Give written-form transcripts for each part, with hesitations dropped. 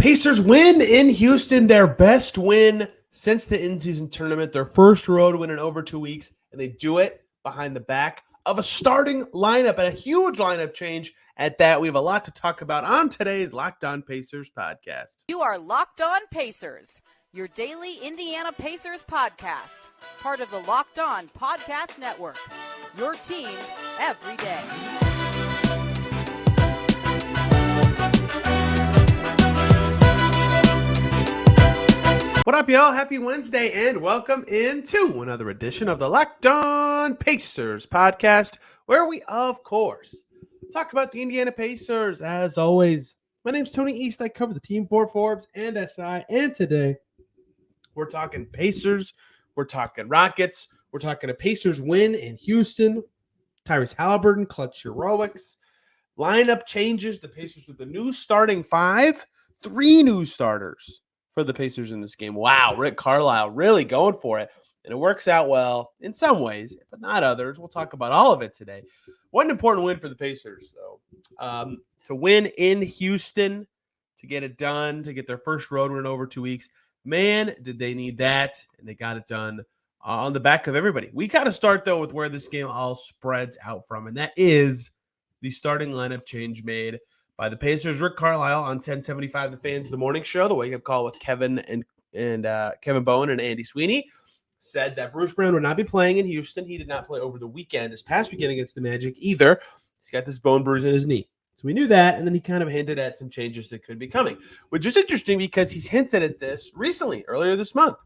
Pacers win in Houston, their best win since the in-season tournament, their first road win in over 2 weeks, and they do it behind the back of a starting lineup and a huge lineup change at that. We have a lot to talk about on today's Locked On Pacers podcast. You are Locked On Pacers, your daily Indiana Pacers podcast, part of the Locked On Podcast Network, your team every day. What up, y'all? Happy Wednesday, and welcome into another edition of the Locked On Pacers podcast, where we, of course, talk about the Indiana Pacers. As always, my name's Tony East. I cover the team for Forbes and SI, and today we're talking Pacers, we're talking Rockets, we're talking a Pacers win in Houston, Tyrese Haliburton, clutch heroics, lineup changes, the Pacers with the new starting five, 3 new starters for the Pacers in this game. Wow, Rick Carlisle really going for it. And it works out well in some ways, but not others. We'll talk about all of it today. What an important win for the Pacers, though. To win in Houston, to get it done, to get their first road win in over 2 weeks. Man, did they need that. And they got it done on the back of everybody. We got to start, though, with where this game all spreads out from. And that is the starting lineup change made by the Pacers. Rick Carlisle on 1075 The Fans, the morning show, the wake-up call with Kevin Kevin Bowen and Andy Sweeney, said that Bruce Brown would not be playing in Houston. He did not play over the weekend, this past weekend against the Magic either. He's got this bone bruise in his knee. So we knew that, and then he kind of hinted at some changes that could be coming, which is interesting because he's hinted at this recently, earlier this month,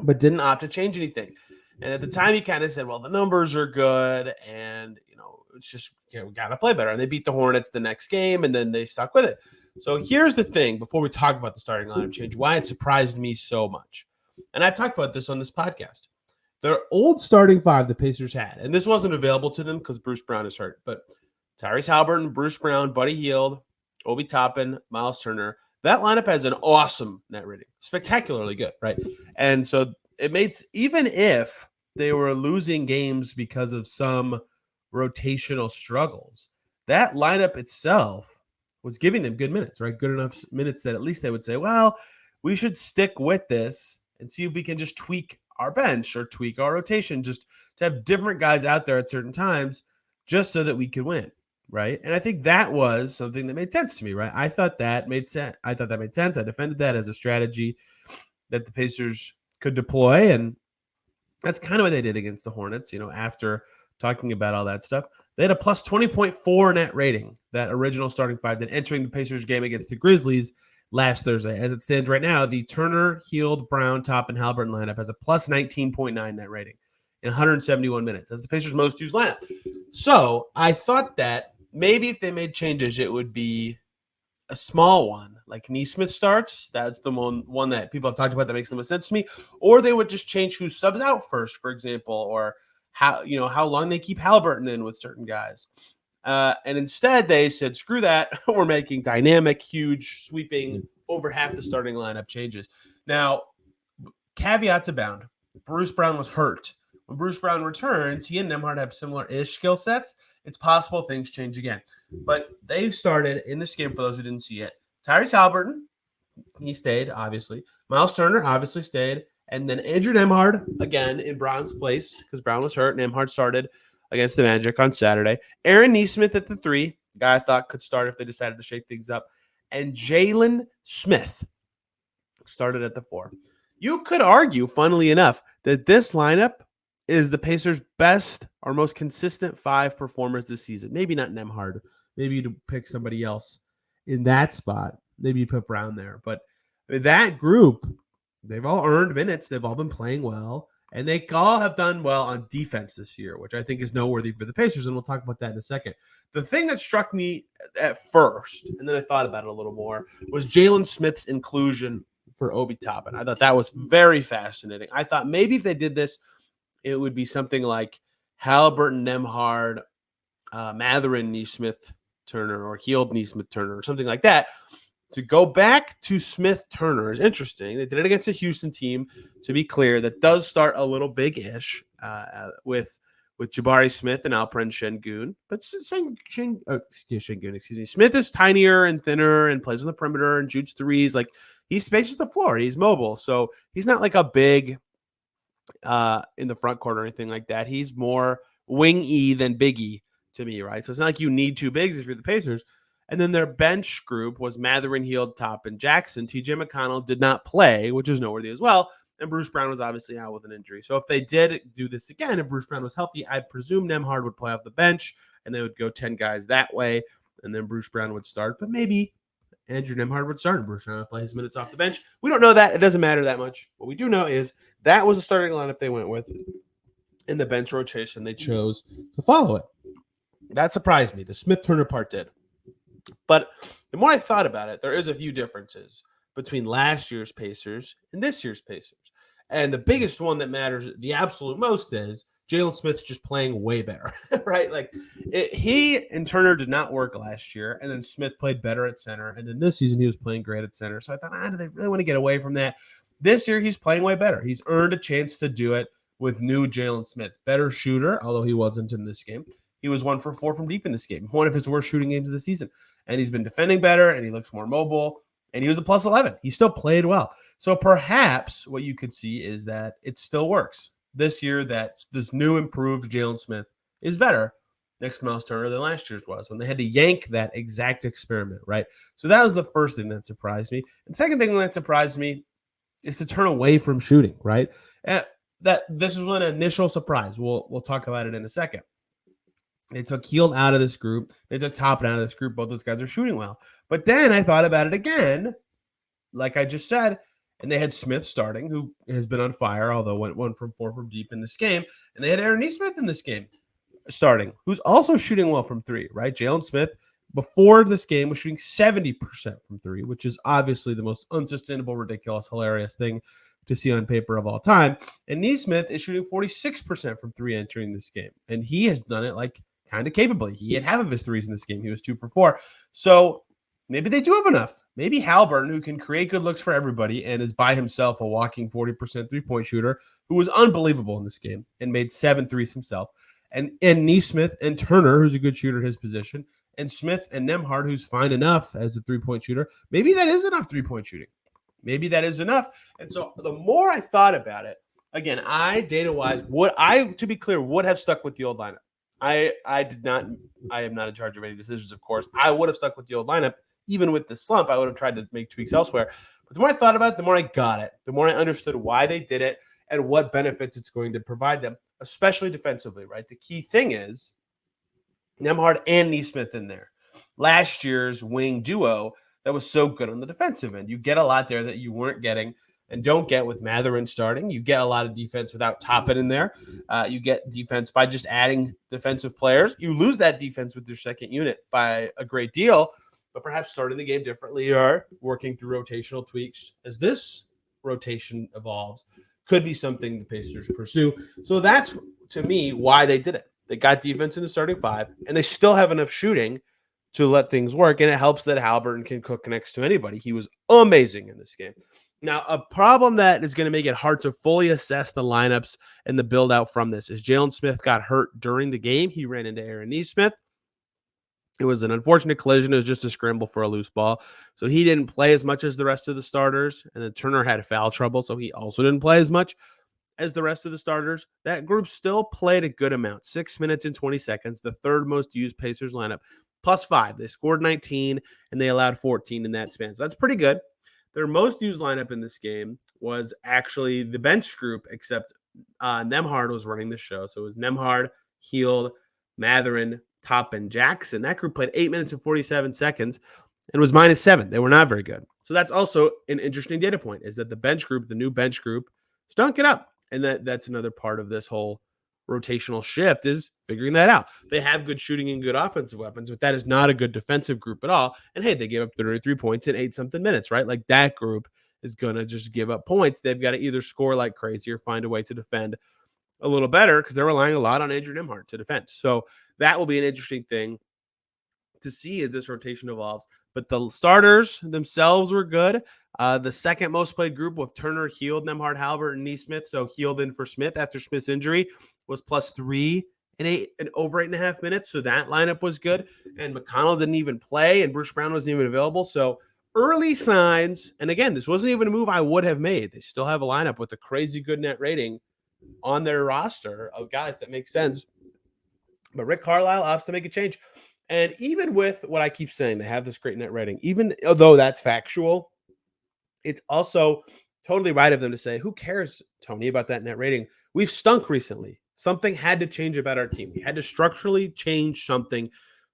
but didn't opt to change anything. And at the time, he kind of said, well, the numbers are good, and, it's just, we got to play better. And they beat the Hornets the next game, and then they stuck with it. So here's the thing, before we talk about the starting lineup change, why it surprised me so much. And I've talked about this on this podcast. Their old starting five the Pacers had, and this wasn't available to them because Bruce Brown is hurt, but Tyrese Haliburton, Bruce Brown, Buddy Hield, Obi Toppin, Miles Turner, that lineup has an awesome net rating. Spectacularly good, right? And so it made, even if they were losing games because of some rotational struggles, that lineup itself was giving them good minutes, right? Good enough minutes that at least they would say, well, we should stick with this and see if we can just tweak our bench or tweak our rotation, just to have different guys out there at certain times just so that we could win, right? And I think that was something that made sense to me, right? I thought that made sense. I defended that as a strategy that the Pacers could deploy, and that's kind of what they did against the Hornets, after talking about all that stuff. They had a plus 20.4 net rating, that original starting five, that entering the Pacers game against the Grizzlies last Thursday. As it stands right now, the Turner, Hield, Brown, Toppin, Haliburton lineup has a plus 19.9 net rating in 171 minutes. That's the Pacers' most used lineup. So I thought that maybe if they made changes, it would be a small one, like Nesmith starts. That's the one that people have talked about that makes the most sense to me. Or they would just change who subs out first, for example, or how long they keep Haliburton in with certain guys. And instead they said, screw that. We're making dynamic, huge, sweeping, over half the starting lineup changes. Now, caveats abound. Bruce Brown was hurt. When Bruce Brown returns, he and Nembhard have similar-ish skill sets. It's possible things change again. But they started in this game, for those who didn't see it, Tyrese Haliburton, he stayed, obviously. Miles Turner obviously stayed. And then Andrew Nembhard, again, in Brown's place, because Brown was hurt. Nembhard started against the Magic on Saturday. Aaron Nesmith at the 3, guy I thought could start if they decided to shake things up. And Jalen Smith started at the 4. You could argue, funnily enough, that this lineup is the Pacers' best or most consistent 5 performers this season. Maybe not Nembhard. Maybe you'd pick somebody else in that spot. Maybe you put Brown there. But that group, they've all earned minutes. They've all been playing well. And they all have done well on defense this year, which I think is noteworthy for the Pacers. And we'll talk about that in a second. The thing that struck me at first, and then I thought about it a little more, was Jalen Smith's inclusion for Obi Toppin. I thought that was very fascinating. I thought maybe if they did this, it would be something like Haliburton, Nembhard, Mathurin, Nesmith, Turner, or Hield, Nesmith, Turner, or something like that. To go back to Smith Turner is interesting. They did it against a Houston team, to be clear, that does start a little big-ish with with Jabari Smith and Alperen Şengün. But Şengün, excuse me. Smith is tinier and thinner and plays on the perimeter and shoots threes. Like, he spaces the floor. He's mobile. So he's not like a big in the front court or anything like that. He's more wing-y than big-y to me, right? So it's not like you need two bigs if you're the Pacers. And then their bench group was Mathurin, Hield, Top, and Jackson. TJ McConnell did not play, which is noteworthy as well. And Bruce Brown was obviously out with an injury. So if they did do this again, if Bruce Brown was healthy, I'd presume Nembhard would play off the bench, and they would go 10 guys that way, and then Bruce Brown would start. But maybe Andrew Nembhard would start, and Bruce Brown would play his minutes off the bench. We don't know that. It doesn't matter that much. What we do know is that was the starting lineup they went with. In the bench rotation, they chose to follow it. That surprised me. The Smith-Turner part did. But the more I thought about it, there is a few differences between last year's Pacers and this year's Pacers. And the biggest one that matters the absolute most is Jalen Smith's just playing way better, right? Like, he and Turner did not work last year, and then Smith played better at center, and then this season he was playing great at center. So I thought, do they really want to get away from that? This year he's playing way better. He's earned a chance to do it with new Jalen Smith. Better shooter, although he wasn't in this game. He was 1 for 4 from deep in this game, one of his worst shooting games of the season. And he's been defending better, and he looks more mobile, and he was a plus 11. He still played well. So perhaps what you could see is that it still works. This year, that this new improved Jalen Smith is better next to Miles Turner than last year's was when they had to yank that exact experiment, right? So that was the first thing that surprised me. And second thing that surprised me is to turn away from shooting, right? That this is an initial surprise. We'll talk about it in a second. They took Hield out of this group. They took Toppin out of this group. Both those guys are shooting well. But then I thought about it again, like I just said, and they had Smith starting, who has been on fire, although went 1 from 4 from deep in this game. And they had Aaron Nesmith in this game starting, who's also shooting well from three, right? Jalen Smith, before this game, was shooting 70% from three, which is obviously the most unsustainable, ridiculous, hilarious thing to see on paper of all time. And Nesmith is shooting 46% from three entering this game. And he has done it like kind of capably. He had half of his threes in this game. He was 2 for 4. So maybe they do have enough. Maybe Haliburton, who can create good looks for everybody and is by himself a walking 40% three-point shooter, who was unbelievable in this game and made 7 threes himself. And Nesmith and Turner, who's a good shooter at his position, and Smith and Nembhard, who's fine enough as a three-point shooter. Maybe that is enough three-point shooting. Maybe that is enough. And so the more I thought about it, again, data-wise, to be clear, would have stuck with the old lineup. I am not in charge of any decisions, of course. I would have stuck with the old lineup. Even with the slump, I would have tried to make tweaks elsewhere. But the more I thought about it, the more I got it. The more I understood why they did it and what benefits it's going to provide them, especially defensively, right? The key thing is Nembhard and Nesmith in there. Last year's wing duo that was so good on the defensive end. You get a lot there that you weren't getting and don't get with Mathurin starting. You get a lot of defense without Toppin in there. You get defense by just adding defensive players. You lose that defense with your second unit by a great deal, but perhaps starting the game differently or working through rotational tweaks as this rotation evolves could be something the Pacers pursue. So that's, to me, why they did it. They got defense in the starting five, and they still have enough shooting to let things work, and it helps that Haliburton can cook next to anybody. He was amazing in this game. Now, a problem that is going to make it hard to fully assess the lineups and the build-out from this is Jalen Smith got hurt during the game. He ran into Aaron Nesmith. It was an unfortunate collision. It was just a scramble for a loose ball. So he didn't play as much as the rest of the starters, and then Turner had foul trouble, so he also didn't play as much as the rest of the starters. That group still played a good amount, 6 minutes and 20 seconds, the third most used Pacers lineup, +5. They scored 19, and they allowed 14 in that span. So that's pretty good. Their most used lineup in this game was actually the bench group, except Nembhard was running the show. So it was Nembhard, Hield, Mathurin, Toppin, Jackson. That group played 8 minutes and 47 seconds and was -7. They were not very good. So that's also an interesting data point, is that the bench group, the new bench group, stunk it up. And that's another part of this whole rotational shift, is figuring that out. They have good shooting and good offensive weapons, but that is not a good defensive group at all. And hey, they gave up 33 points in 8-something minutes, right? Like, that group is going to just give up points. They've got to either score like crazy or find a way to defend a little better, because they're relying a lot on Andrew Nembhard to defend. So that will be an interesting thing to see as this rotation evolves. But the starters themselves were good. The second most played group with Turner, Hield, Nembhard, Haliburton, and Nesmith. So Hield in for Smith after Smith's injury was +3 in over 8.5 minutes. So that lineup was good. And McConnell didn't even play, and Bruce Brown wasn't even available. So early signs. And again, this wasn't even a move I would have made. They still have a lineup with a crazy good net rating on their roster of guys that make sense. But Rick Carlisle opts to make a change. And even with what I keep saying, they have this great net rating, even though that's factual, it's also totally right of them to say, who cares, Tony, about that net rating? We've stunk recently. Something had to change about our team. We had to structurally change something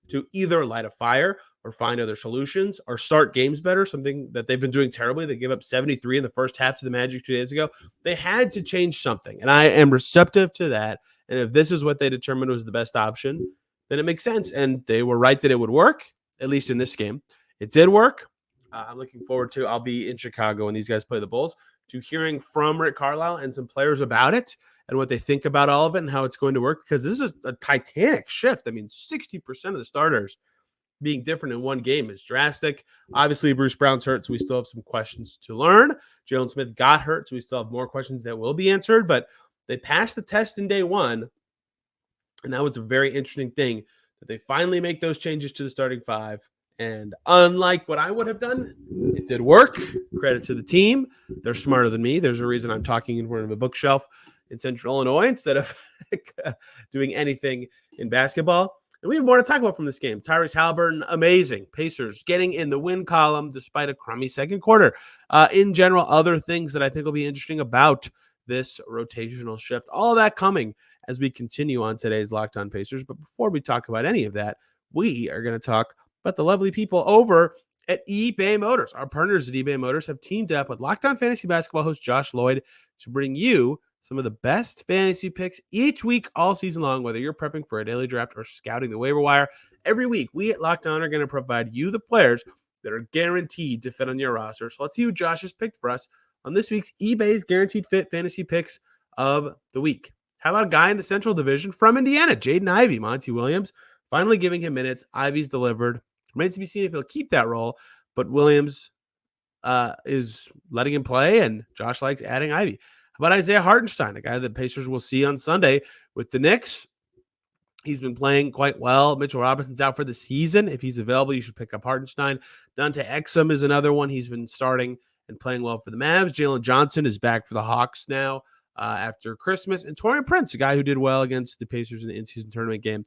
to either light a fire or find other solutions or start games better, something that they've been doing terribly. They gave up 73 in the first half to the Magic 2 days ago. They had to change something, and I am receptive to that. And if this is what they determined was the best option, then it makes sense. And they were right that it would work, at least in this game. It did work. I'm looking forward to, I'll be in Chicago when these guys play the Bulls, to hearing from Rick Carlisle and some players about it and what they think about all of it and how it's going to work, because this is a titanic shift. I mean, 60% of the starters being different in one game is drastic. Obviously, Bruce Brown's hurt, so we still have some questions to learn. Jalen Smith got hurt, so we still have more questions that will be answered, but they passed the test in day one, and that was a very interesting thing, that they finally make those changes to the starting five. And unlike what I would have done, it did work. Credit to the team. They're smarter than me. There's a reason I'm talking in front of a bookshelf in Central Illinois instead of doing anything in basketball. And we have more to talk about from this game. Tyrese Haliburton, amazing. Pacers getting in the win column despite a crummy second quarter. In general, other things that I think will be interesting about this rotational shift. All of that coming as we continue on today's Locked On Pacers. But before we talk about any of that, we are going to talk about the lovely people over at eBay Motors. Our partners at eBay Motors have teamed up with Locked On Fantasy Basketball host Josh Lloyd to bring you some of the best fantasy picks each week all season long, whether you're prepping for a daily draft or scouting the waiver wire. Every week, we at Locked On are going to provide you the players that are guaranteed to fit on your roster. So let's see who Josh has picked for us on this week's eBay's Guaranteed Fit Fantasy Picks of the Week. How about a guy in the Central Division from Indiana, Jaden Ivey, Monty Williams, finally giving him minutes. Ivy's delivered. Remains to be seen if he'll keep that role, but Williams is letting him play, and Josh likes adding Ivy. How about Isaiah Hartenstein, a guy that Pacers will see on Sunday with the Knicks? He's been playing quite well. Mitchell Robinson's out for the season. If he's available, you should pick up Hartenstein. Dante Exum is another one. He's been starting and playing well for the Mavs. Jalen Johnson is back for the Hawks now after Christmas. And Taurean Prince, a guy who did well against the Pacers in the in-season tournament game,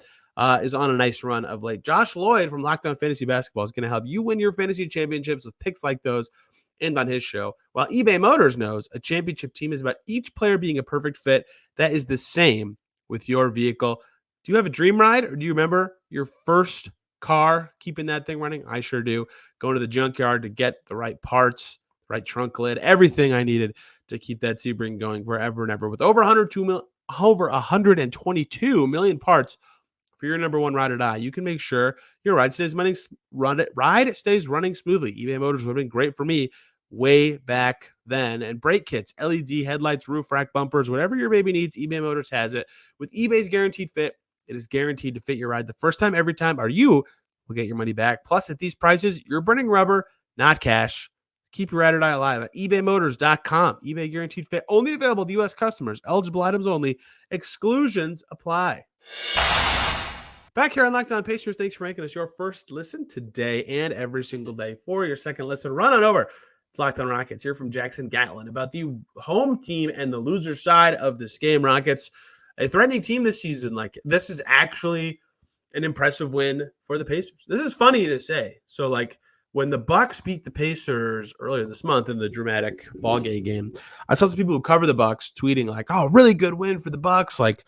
is on a nice run of late. Josh Lloyd from Locked On Fantasy Basketball is going to help you win your fantasy championships with picks like those and on his show. While eBay Motors knows a championship team is about each player being a perfect fit, that is the same with your vehicle. Do you have a dream ride, or do you remember your first car, keeping that thing running? I sure do. Going to the junkyard to get the right parts, the right trunk lid, everything I needed to keep that Sebring going forever and ever. With over 122 million parts for your number one ride or die, you can make sure your ride stays running smoothly. eBay Motors would have been great for me way back then. And brake kits, LED headlights, roof rack, bumpers, whatever your baby needs, eBay Motors has it. With eBay's Guaranteed Fit, it is guaranteed to fit your ride the first time, every time, or you will get your money back. Plus, at these prices, you're burning rubber, not cash. Keep your ride or die alive at ebaymotors.com. eBay Guaranteed Fit, only available to U.S. customers. Eligible items only. Exclusions apply. Back here on Locked On Pacers, thanks for making us your first listen today and every single day. For your second listen, run on over. It's Locked On Rockets. Here from Jackson Gatlin about the home team and the loser side of this game. Rockets, a threatening team this season. Like, this is actually an impressive win for the Pacers. This is funny to say. So, like, when the Bucks beat the Pacers earlier this month in the dramatic ballgame game, I saw some people who cover the Bucks tweeting like, "Oh, really good win for the Bucks!" Like,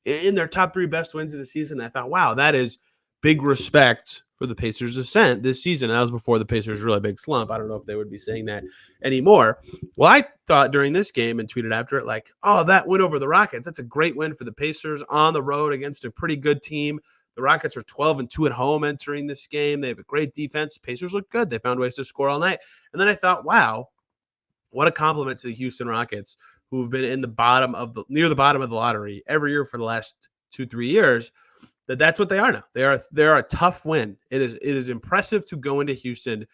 in their top 3 best wins of the season. I thought, wow, that is big respect for the Pacers' ascent this season. That was before the Pacers' really big slump. I don't know if they would be saying that anymore. Well, I thought during this game and tweeted after it like, oh, that win over the Rockets, that's a great win for the Pacers on the road against a pretty good team. The Rockets are 12-2 at home entering this game. They have a great defense. Pacers look good. They found ways to score all night. And then I thought, wow, what a compliment to the Houston Rockets, who've been in the bottom of the near the bottom of the lottery every year for the last 2-3 years. That's what they are now. They're a tough win. It is impressive to go into Houston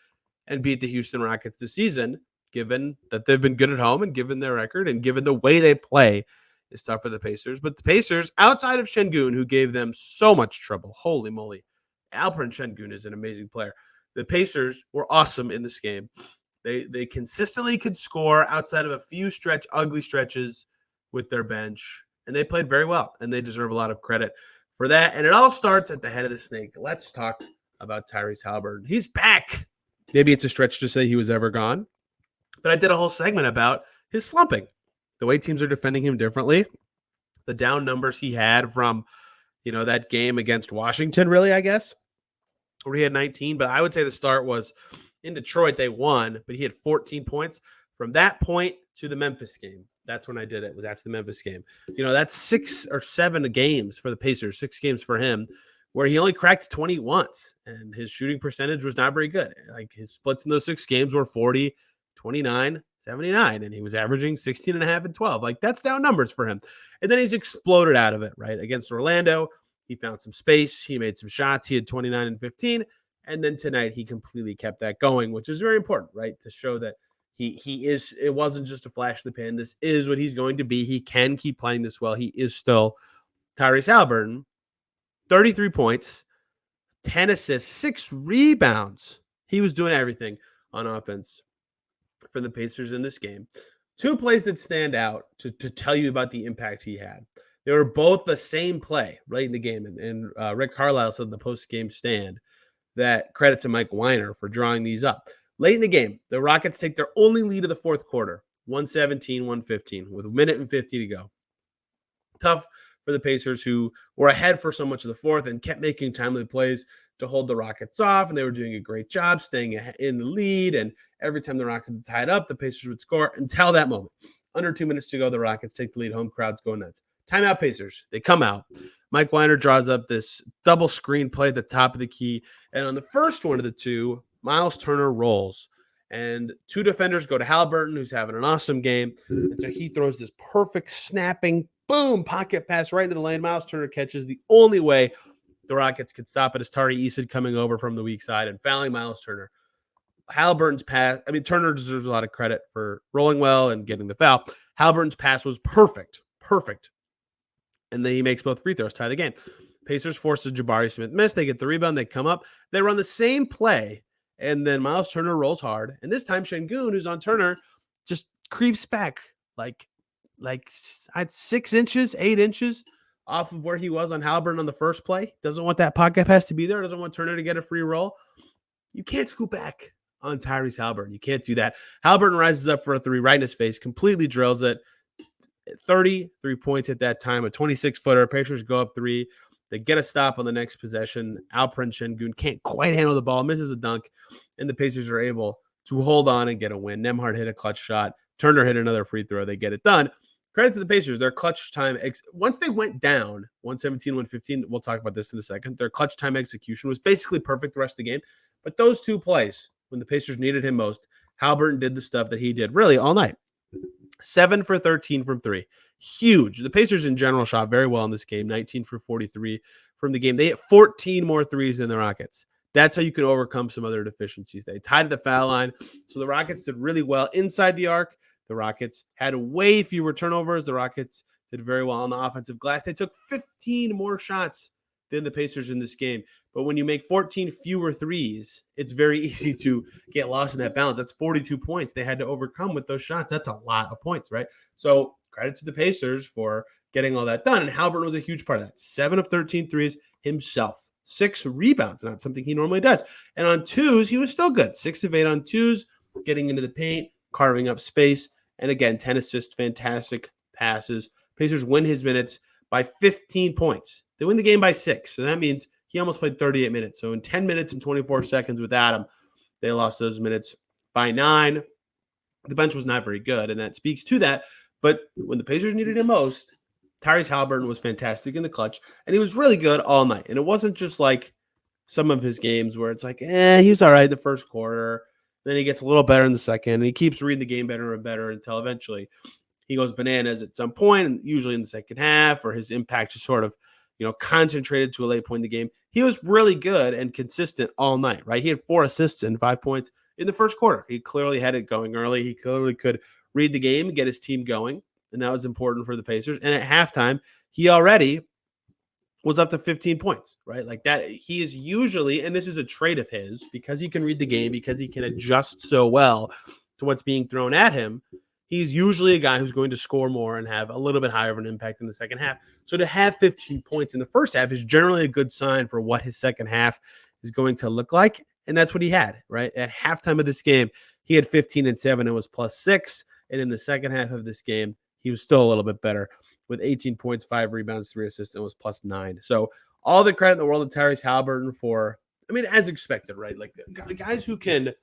and beat the Houston Rockets this season, given that they've been good at home and given their record and given the way they play is tough for the Pacers. But the Pacers, outside of Şengün, who gave them so much trouble, holy moly, Alperen Şengün is an amazing player. The Pacers were awesome in this game. They consistently could score outside of a few ugly stretches with their bench, and they played very well, and they deserve a lot of credit for that. And it all starts at the head of the snake. Let's talk about Tyrese Haliburton. He's back. Maybe it's a stretch to say he was ever gone, but I did a whole segment about his slumping, the way teams are defending him differently, the down numbers he had from, that game against Washington, really, I guess, where he had 19. But I would say the start was in Detroit. They won, but he had 14 points. From that point to the Memphis game, that's when I did it. It was after the Memphis game. That's 6 or 7 games for the Pacers, 6 games for him, where he only cracked 20 once, and his shooting percentage was not very good. Like, his splits in those 6 games were 40, 29, 79, and he was averaging 16 and a half and 12. Like, that's down numbers for him. And then he's exploded out of it, right? Against Orlando, he found some space. He made some shots. He had 29 and 15. And then tonight he completely kept that going, which is very important, right? To show that he is, it wasn't just a flash in the pan. This is what he's going to be. He can keep playing this well. He is still Tyrese Haliburton. 33 points, 10 assists, 6 rebounds. He was doing everything on offense for the Pacers in this game. 2 plays that stand out to tell you about the impact he had. They were both the same play right in the game. And Rick Carlisle said in the post-game stand that credit to Mike Weiner for drawing these up. Late in the game, the Rockets take their only lead of the fourth quarter, 117-115, with a minute and 50 to go. Tough for the Pacers, who were ahead for so much of the fourth and kept making timely plays to hold the Rockets off, and they were doing a great job staying in the lead, and every time the Rockets would tie it up, the Pacers would score until that moment. Under 2 minutes to go, the Rockets take the lead. Home crowds go nuts. Timeout Pacers. They come out. Mike Weiner draws up this double screen play at the top of the key, and on the first one of the two, Miles Turner rolls, and 2 defenders go to Haliburton, who's having an awesome game, and so he throws this perfect snapping, boom, pocket pass right into the lane. Miles Turner catches. The only way the Rockets could stop it is Tari Eason coming over from the weak side and fouling Miles Turner. Haliburton's pass, Turner deserves a lot of credit for rolling well and getting the foul. Haliburton's pass was perfect. And then he makes both free throws, tie the game. Pacers force a Jabari Smith miss. They get the rebound. They come up. They run the same play. And then Miles Turner rolls hard. And this time, Şengün, who's on Turner, just creeps back like 6 inches, 8 inches off of where he was on Haliburton on the first play. Doesn't want that pocket pass to be there. Doesn't want Turner to get a free roll. You can't scoop back on Tyrese Haliburton. You can't do that. Haliburton rises up for a 3 right in his face, completely drills it. 33 points at that time, a 26-footer. Pacers go up 3. They get a stop on the next possession. Alperen Şengün can't quite handle the ball, misses a dunk, and the Pacers are able to hold on and get a win. Nembhard hit a clutch shot. Turner hit another free throw. They get it done. Credit to the Pacers. Their clutch time, once they went down 117-115, we'll talk about this in a second, their clutch time execution was basically perfect the rest of the game. But those 2 plays, when the Pacers needed him most, Haliburton did the stuff that he did really all night. 7 for 13 from 3. Huge. The Pacers in general shot very well in this game, 19 for 43 from the game. They hit 14 more threes than the Rockets. That's how you can overcome some other deficiencies. They tied at the foul line, so the Rockets did really well inside the arc. The Rockets had way fewer turnovers. The Rockets did very well on the offensive glass. They took 15 more shots than the Pacers in this game. But when you make 14 fewer threes, it's very easy to get lost in that balance. That's 42 points they had to overcome with those shots. That's a lot of points, right? So credit to the Pacers for getting all that done. And Haliburton was a huge part of that. 7 of 13 threes himself. 6 rebounds, not something he normally does. And on twos, he was still good. 6 of 8 on twos, getting into the paint, carving up space. And again, 10 assists, fantastic passes. Pacers win his minutes by 15 points. They win the game by 6. So that means he almost played 38 minutes. So in 10 minutes and 24 seconds without him, they lost those minutes by 9. The bench was not very good, and that speaks to that. But when the Pacers needed him most, Tyrese Haliburton was fantastic in the clutch, and he was really good all night. And it wasn't just like some of his games where it's like, he was all right in the first quarter. Then he gets a little better in the second, and he keeps reading the game better and better until eventually he goes bananas at some point, and usually in the second half, or his impact is sort of, concentrated to a late point in the game. He was really good and consistent all night, right? He had 4 assists and 5 points in the first quarter. He clearly had it going early. He clearly could read the game and get his team going. and that was important for the Pacers. And at halftime, he already was up to 15 points, right? Like that, he is usually, and this is a trait of his, because he can read the game, because he can adjust so well to what's being thrown at him. He's usually a guy who's going to score more and have a little bit higher of an impact in the second half. So to have 15 points in the first half is generally a good sign for what his second half is going to look like. And that's what he had, right? At halftime of this game, he had 15 and 7 and was +6. And in the second half of this game, he was still a little bit better with 18 points, 5 rebounds, 3 assists, and was +9. So all the credit in the world to Tyrese Haliburton for, I mean, as expected, right? Like guys who can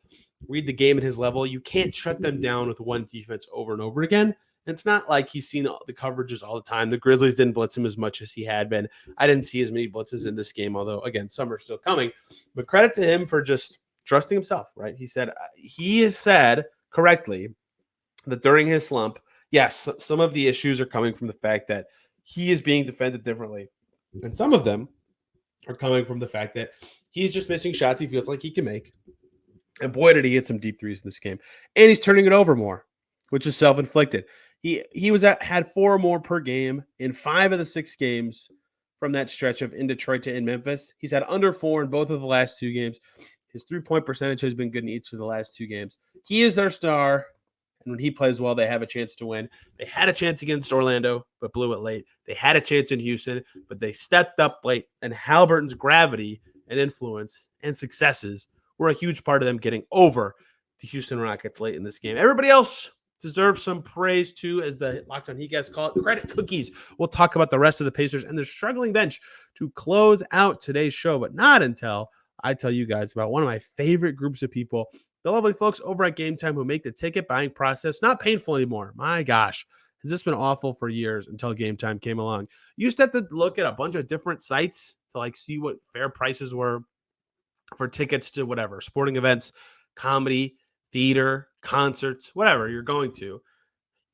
read the game at his level, you can't shut them down with one defense over and over again. And it's not like he's seen the coverages all the time. The Grizzlies didn't blitz him as much as he had been. I didn't see as many blitzes in this game, although, again, some are still coming. But credit to him for just trusting himself, right? He has said correctly that during his slump, yes, some of the issues are coming from the fact that he is being defended differently. And some of them are coming from the fact that he's just missing shots he feels like he can make. And boy, did he hit some deep threes in this game. And he's turning it over more, which is self-inflicted. He had 4 or more per game in 5 of the 6 games from that stretch of in Detroit to in Memphis. He's had under 4 in both of the last 2 games. His 3-point percentage has been good in each of the last 2 games. He is their star. And when he plays well, they have a chance to win. They had a chance against Orlando, but blew it late. They had a chance in Houston, but they stepped up late. And Haliburton's gravity and influence and successes were a huge part of them getting over the Houston Rockets late in this game. Everybody else deserves some praise too, as the Locked On Heat guys call it. Credit cookies. We'll talk about the rest of the Pacers and their struggling bench to close out today's show, but not until I tell you guys about one of my favorite groups of people, the lovely folks over at Gametime, who make the ticket buying process not painful anymore. My gosh, has this been awful for years until Gametime came along. You used to have to look at a bunch of different sites to like see what fair prices were for tickets to whatever, sporting events, comedy, theater, concerts, whatever you're going to. You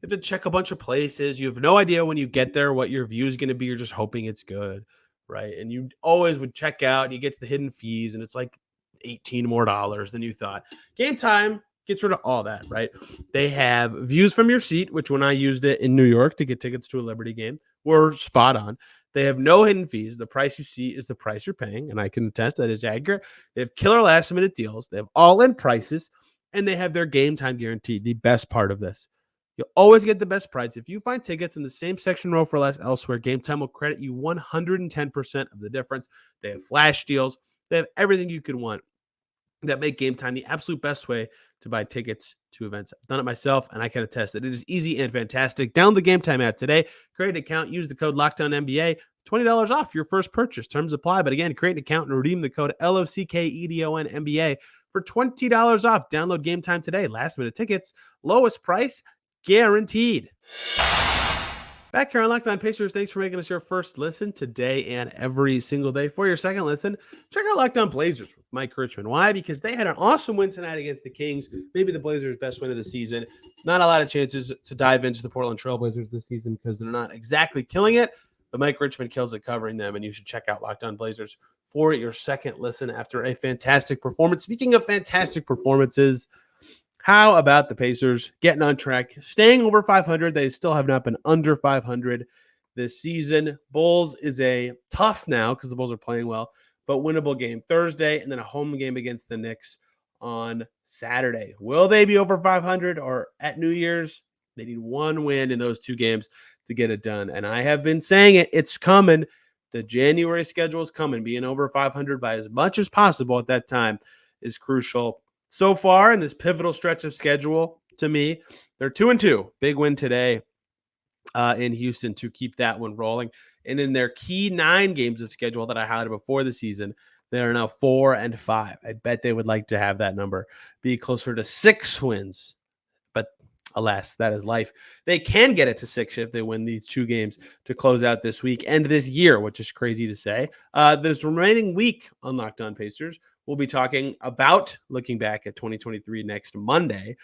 have to check a bunch of places. You have no idea when you get there what your view is going to be. You're just hoping it's good, right? And you always would check out and you get to the hidden fees and it's like $18 more than you thought. Gametime gets rid of all that, right? They have views from your seat, which when I used it in New York to get tickets to a Liberty game were spot on. They have no hidden fees. The price you see is the price you're paying, and I can attest that is accurate. They have killer last-minute deals. They have all-in prices, and they have their Gametime guarantee, the best part of this. You'll always get the best price. If you find tickets in the same section row for less elsewhere, Gametime will credit you 110% of the difference. They have flash deals. They have everything you could want that make Gametime the absolute best way to buy tickets to events. I've done it myself, and I can attest that it is easy and fantastic. Download the Gametime app today. Create an account. Use the code LOCKDOWNNBA. $20 off your first purchase. Terms apply. But again, create an account and redeem the code LOCKEDONNBA for $20 off. Download Gametime today. Last minute tickets. Lowest price guaranteed. Back here on Locked On Pacers, thanks for making us your first listen today and every single day. For your second listen, check out Locked On Blazers with Mike Richmond. Why? Because they had an awesome win tonight against the Kings. Maybe the Blazers' best win of the season. Not a lot of chances to dive into the Portland Trail Blazers this season because they're not exactly killing it, but Mike Richmond kills it covering them, and you should check out Locked On Blazers for your second listen after a fantastic performance. Speaking of fantastic performances, how about the Pacers getting on track, staying over 500? They still have not been under 500 this season. Bulls is a tough now because the Bulls are playing well, but winnable game Thursday and then a home game against the Knicks on Saturday. Will they be over 500 or at New Year's? They need one win in those 2 games to get it done. And I have been saying it. It's coming. The January schedule is coming. Being over 500 by as much as possible at that time is crucial. So far in this pivotal stretch of schedule, to me, they're 2-2. Big win today in Houston to keep that one rolling. And in their key 9 games of schedule that I highlighted before the season, they are now 4-5. I bet they would like to have that number be closer to 6 wins. But alas, that is life. They can get it to 6 if they win these 2 games to close out this week and this year, which is crazy to say. This remaining week on Locked On Pacers, we'll be talking about looking back at 2023 next Monday.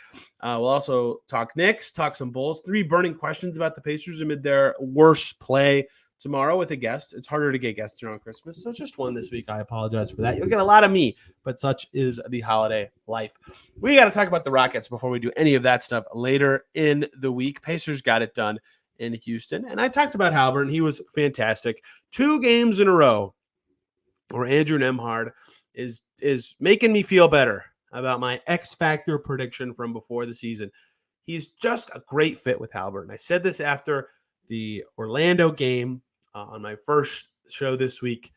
We'll also talk Knicks, talk some Bulls, 3 burning questions about the Pacers amid their worst play tomorrow with a guest. It's harder to get guests around Christmas, so just one this week. I apologize for that. You'll get a lot of me, but such is the holiday life. We got to talk about the Rockets before we do any of that stuff later in the week. Pacers got it done in Houston. And I talked about Haliburton. He was fantastic. 2 games in a row where Andrew Nembhard is making me feel better about my X Factor prediction from before the season. He's just a great fit with Haliburton. I said this after the Orlando game on my first show this week.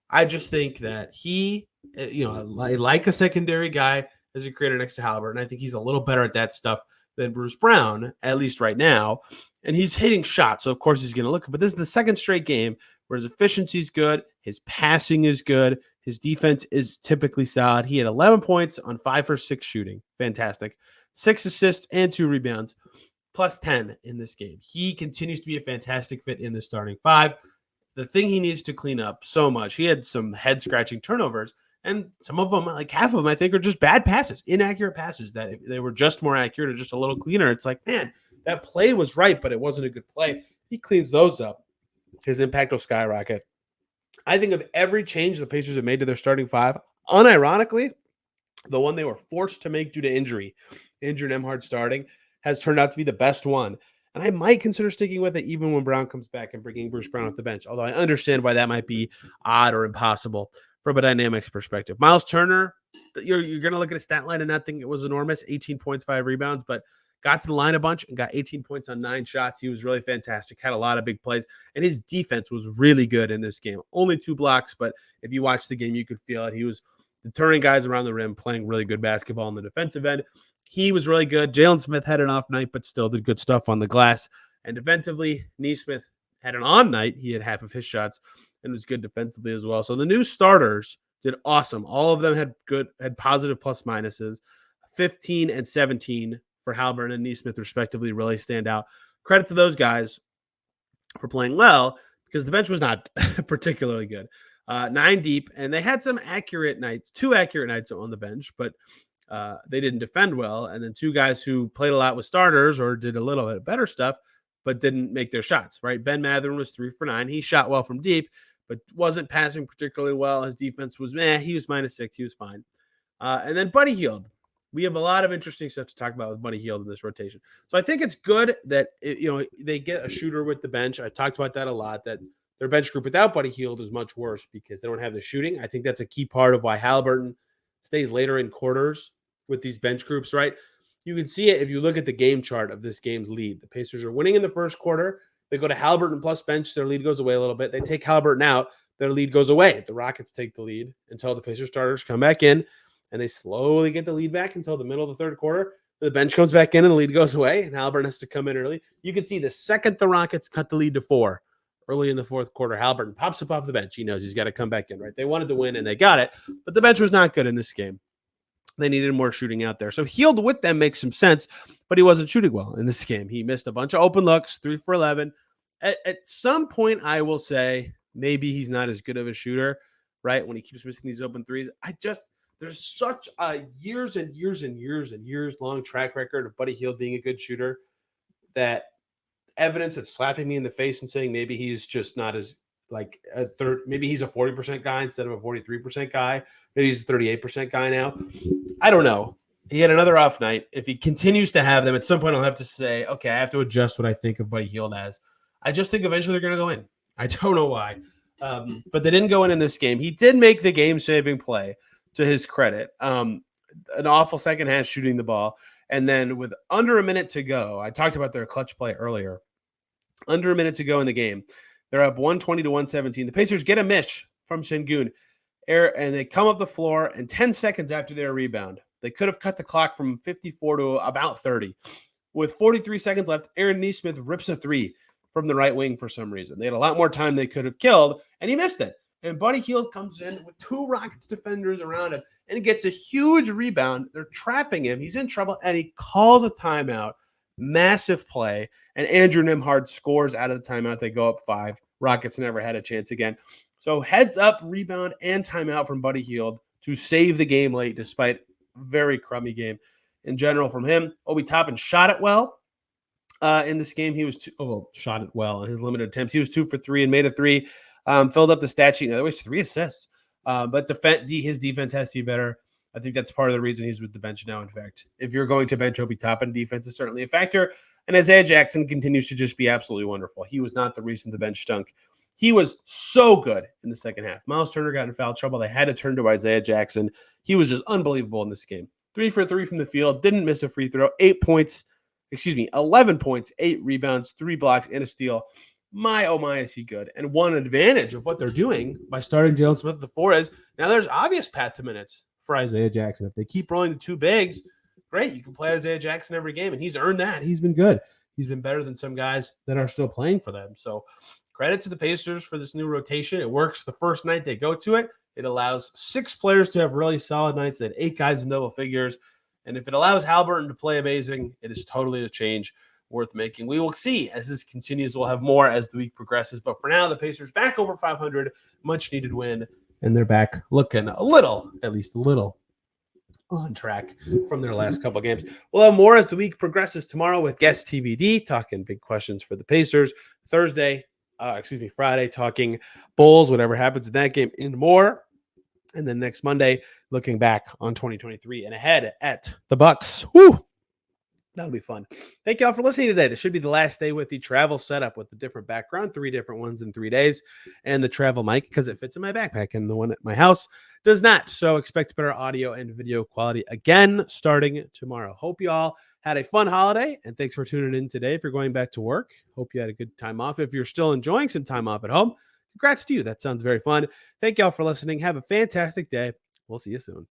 I just think that he, I like a secondary guy as a creator next to Haliburton. I think he's a little better at that stuff than Bruce Brown, at least right now. And he's hitting shots, so of course he's going to look. But this is the second straight game where his efficiency is good, his passing is good, his defense is typically solid. He had 11 points on 5 for 6 shooting. Fantastic. 6 assists and 2 rebounds, plus 10 in this game. He continues to be a fantastic fit in the starting 5. The thing he needs to clean up so much, he had some head-scratching turnovers, and some of them, like half of them, I think, are just bad passes, inaccurate passes that if they were just more accurate or just a little cleaner, it's like, man, that play was right, but it wasn't a good play. He cleans those up. His impact will skyrocket. I think of every change the Pacers have made to their starting 5, unironically, the one they were forced to make due to injury, Andrew Nembhard starting, has turned out to be the best one. And I might consider sticking with it even when Brown comes back and bringing Bruce Brown off the bench, although I understand why that might be odd or impossible from a dynamics perspective. Miles Turner, you're going to look at a stat line and not think it was enormous, 18 points, 5 rebounds, but got to the line a bunch and got 18 points on 9 shots. He was really fantastic, had a lot of big plays, and his defense was really good in this game. Only 2 blocks, but if you watch the game, you could feel it. He was deterring guys around the rim, playing really good basketball on the defensive end. He was really good. Jalen Smith had an off night, but still did good stuff on the glass. And defensively, Nesmith had an on night. He had half of his shots and was good defensively as well. So the new starters did awesome. All of them had positive plus minuses. 15 and 17 for Haliburton and Nesmith respectively really stand out. Credit to those guys for playing well because the bench was not particularly good. 9 deep, and they had some accurate nights, 2 accurate nights on the bench, but they didn't defend well. And then 2 guys who played a lot with starters or did a little bit better stuff, but didn't make their shots, right? Ben Mathurin was 3 for 9. He shot well from deep, but wasn't passing particularly well. His defense was he was -6. He was fine. And then Buddy Hield. We have a lot of interesting stuff to talk about with Buddy Hield in this rotation. So I think it's good that they get a shooter with the bench. I've talked about that a lot, that their bench group without Buddy Hield is much worse because they don't have the shooting. I think that's a key part of why Haliburton stays later in quarters with these bench groups, right? You can see it if you look at the game chart of this game's lead. The Pacers are winning in the first quarter. They go to Haliburton plus bench. Their lead goes away a little bit. They take Haliburton out. Their lead goes away. The Rockets take the lead until the Pacers starters come back in, and they slowly get the lead back until the middle of the third quarter. The bench comes back in, and the lead goes away, and Haliburton has to come in early. You can see the second the Rockets cut the lead to 4, early in the fourth quarter, Haliburton pops up off the bench. He knows he's got to come back in, right? They wanted to win, and they got it, but the bench was not good in this game. They needed more shooting out there. So Hield with them makes some sense, but he wasn't shooting well in this game. He missed a bunch of open looks, 3 for 11. At some point, I will say maybe he's not as good of a shooter, right? When he keeps missing these open threes. There's such a years and years and years and years long track record of Buddy Hield being a good shooter that evidence that's slapping me in the face and saying maybe he's just not as like a third, maybe he's a 40% guy instead of a 43% guy. Maybe he's a 38% guy now. I don't know. He had another off night. If he continues to have them, at some point I'll have to say, okay, I have to adjust what I think of Buddy Hield as. I just think eventually they're going to go in. I don't know why. But they didn't go in this game. He did make the game-saving play, to his credit. An awful second half shooting the ball. And then with under a minute to go, I talked about their clutch play earlier. Under a minute to go in the game, they're up 120 to 117. The Pacers get a miss from Şengün, and they come up the floor, and 10 seconds after their rebound, they could have cut the clock from 54 to about 30. With 43 seconds left, Aaron Nesmith rips a 3 from the right wing for some reason. They had a lot more time they could have killed, and he missed it. And Buddy Hield comes in with 2 Rockets defenders around him and gets a huge rebound. They're trapping him. He's in trouble, and he calls a timeout. Massive play. And Andrew Nembhard scores out of the timeout. They go up 5. Rockets never had a chance again. So heads up, rebound, and timeout from Buddy Hield to save the game late despite a very crummy game in general from him. Obi Toppin shot it well. In this game, he was shot it well in his limited attempts. He was 2 for 3 and made a 3. Filled up the stat sheet. In other words, 3 assists. But his defense has to be better. I think that's part of the reason he's with the bench now. In fact, if you're going to bench Obi Toppin, defense is certainly a factor. And Isaiah Jackson continues to just be absolutely wonderful. He was not the reason the bench stunk. He was so good in the second half. Miles Turner got in foul trouble. They had to turn to Isaiah Jackson. He was just unbelievable in this game. 3 for 3 from the field. Didn't miss a free throw. 11 points, 8 rebounds, 3 blocks, and a steal. My, oh my, is he good. And one advantage of what they're doing by starting Jalen Smith at the 4 is now there's obvious path to minutes for Isaiah Jackson. If they keep rolling the 2 bigs, great. You can play Isaiah Jackson every game, and he's earned that. He's been good. He's been better than some guys that are still playing for them. So credit to the Pacers for this new rotation. It works the first night they go to it. It allows 6 players to have really solid nights. They had 8 guys in double figures. And if it allows Haliburton to play amazing, it is totally a change worth making. We will see as this continues. We'll have more as the week progresses. But for now, the Pacers back over 500, much needed win. And they're back looking a little, at least a little, on track from their last couple of games. We'll have more as the week progresses tomorrow with guest TBD, talking big questions for the Pacers. Friday, talking Bulls, whatever happens in that game, and more. And then next Monday, looking back on 2023 and ahead at the Bucks. Woo! That'll be fun. Thank y'all for listening today. This should be the last day with the travel setup with the different background, 3 different ones in 3 days, and the travel mic because it fits in my backpack, and the one at my house does not. So expect better audio and video quality again starting tomorrow. Hope you all had a fun holiday, and thanks for tuning in today. If you're going back to work, hope you had a good time off. If you're still enjoying some time off at home, congrats to you. That sounds very fun. Thank y'all for listening. Have a fantastic day. We'll see you soon.